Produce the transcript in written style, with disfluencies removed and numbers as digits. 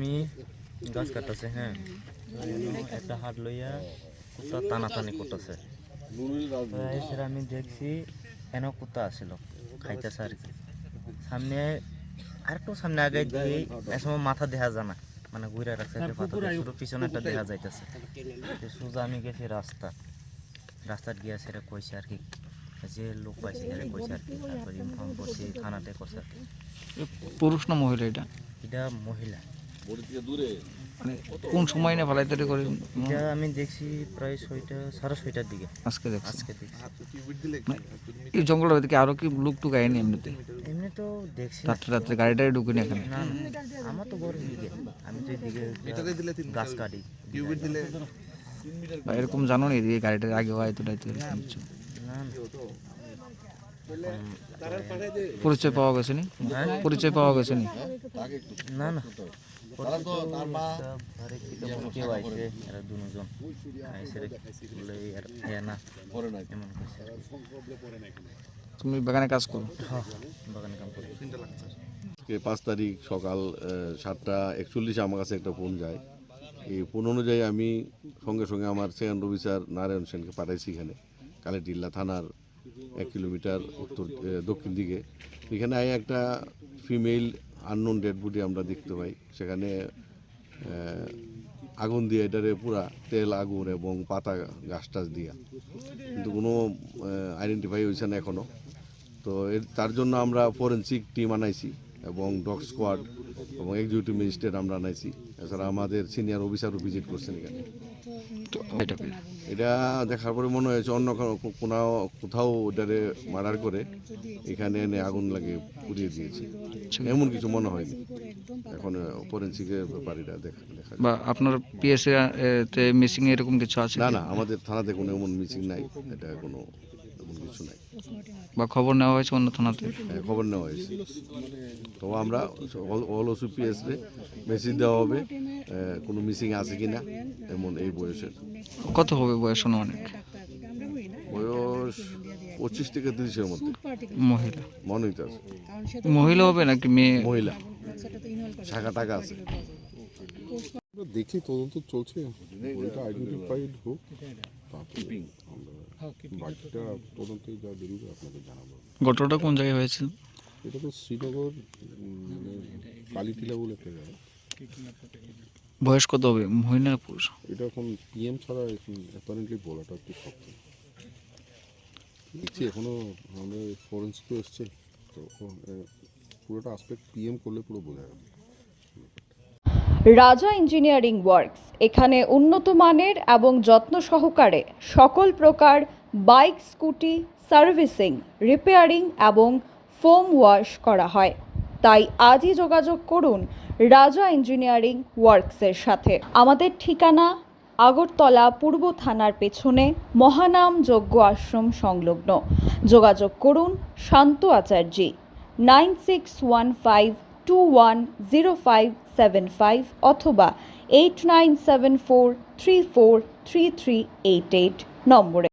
আমি গাছ কাটতেছে, হ্যাঁ, একটা হাত লইয়া কুত্তা টানাটানি করতেছে। সেটা আমি দেখছি এন কুত্তা আসছিল খাইতেছে আর কি। সামনে আরেকটু সামনে আগে দিয়ে সময় মাথা দেখা যায় না, মানে ঘুরে রাখছে শুধু পিছনে একটা দেখা যাইতেছে। সোজা আমি গেছি রাস্তার গিয়া সেটা কইছে আর কি, যে লোক পাইছে সেটা কইছে আর কি, তারপর ইনফর্ম করছি থানাতে করছে আর কি। পুরুষ না মহিলা এটা? এটা মহিলা। মানে কোন সময় না ফালাইতারি করে? এটা আমি দেখছি প্রায় 6:30-6:30 দিকে আজকে দেখছি। মানে এই জঙ্গলের দিকে আরো কি লোক টুক আয়নি এমনিতে? এমনি তো দেখছি রাত্রে গাড়িটাই ঢুকিনি এখানে? না, আমার তো বড় দিকে, আমি তো এদিকে গাছ কাটি। এরকম জানো না এদিকে গাড়িটার আগে হয়তো না, পরিচয় পাওয়া গেছে নি? পরিচয় পাওয়া গেছে নি? না না, কেউ আইসে এরা দুজন আইসে না এমন করছে। তুমি বাগানে কাজ করো? হ্যাঁ, বাগানে কাম করি। 5 তারিখ সকাল 7:41 আমার কাছে একটা ফোন যায়। এই ফোন অনুযায়ী আমি সঙ্গে সঙ্গে আমার সেকেন্ড অফিসার নারায়ণ সেনকে পাঠাইছি এখানে কালেটিল্লা থানার 1 কিলোমিটার দক্ষিণ দিকে। এখানে একটা ফিমেল আননোন ডেড বডি আমরা দেখতে পাই। সেখানে আগুন দিয়ে এটারে পুরা তেল আগুন এবং পাতা গাছ টাছ দিয়া, কিন্তু কোনো আইডেন্টিফাই হয়েছে না এখনও। তো তার জন্য আমরা ফরেন্সিক টিম আনাইছি এবং ডগ স্কোয়াড এবং এক্সিকিউটিভ ম্যাজিস্ট্রেট আমরা আনাইছি। এছাড়া আমাদের সিনিয়র অফিসারও ভিজিট করছেন এখানে। এটা দেখার পরে মনে হয়েছে অন্য কোথাও ওটারে মার্ডার করে এখানে এনে আগুন লাগিয়ে পুড়িয়ে দিয়েছে, এমন কিছু মনে হয়নি। এখন ফরেন্সিকের ব্যাপারে এটা দেখা বা আপনার পিএসএ তে মিসিং এরকম কিছু আছে? না, আমাদের থানাতে কোনো এমন মিসিং নাই, এটা কোনো এমন কিছু নাই। বা খবর নেওয়া হয়েছে অন্য থানাতে? হ্যাঁ, খবর নেওয়া হয়েছে। তো আমরা অল ওসিপিএস রে মেসেজ দেওয়া হবে কোনো মিসিং আছে কি না এমন এই বয়সের। কত হবে বয়স? অনেক বয়স 25 থেকে 30-এর মধ্যে। মহিলা? মনে হইতে আছে মহিলা হবে নাকি মেয়ে? মহিলা, শাখা টাকা আছে। দেখি তদন্ত চলছে, ওইটা আইডেন্টিফাইড হোক, তারপরে আমরা বাকিটা তদন্তে যা বেরোবে আপনাদের জানাবো। ঘটনাটা কোন জায়গায় হয়েছে? এটা তো শ্রীনগর কালীটিলা বলে একটা জায়গা। বয়স কত হবে, মহিলা না পুরুষ? এটা এখন পিএম ছাড়া এখন অ্যাপারেন্টলি বলাটা একটু শক্ত। দেখছি এখনও আমাদের ফরেন্সিকও এসছে, তো পুরোটা আসপেক্ট পিএম করলে পুরো বোঝা যাবে। রাজা ইঞ্জিনিয়ারিং ওয়ার্কস, এখানে উন্নত মানের এবং যত্ন সহকারে সকল প্রকার বাইক, স্কুটি সার্ভিসিং, রিপেয়ারিং এবং ফোম ওয়াশ করা হয়। তাই আজই যোগাযোগ করুন রাজা ইঞ্জিনিয়ারিং ওয়ার্কসের সাথে। আমাদের ঠিকানা আগরতলা পূর্ব থানার পেছনে মহানাম যজ্ঞ আশ্রম সংলগ্ন। যোগাযোগ করুন শান্ত আচার্যি 9615210575 অথবা 8974343388 নম্বরে।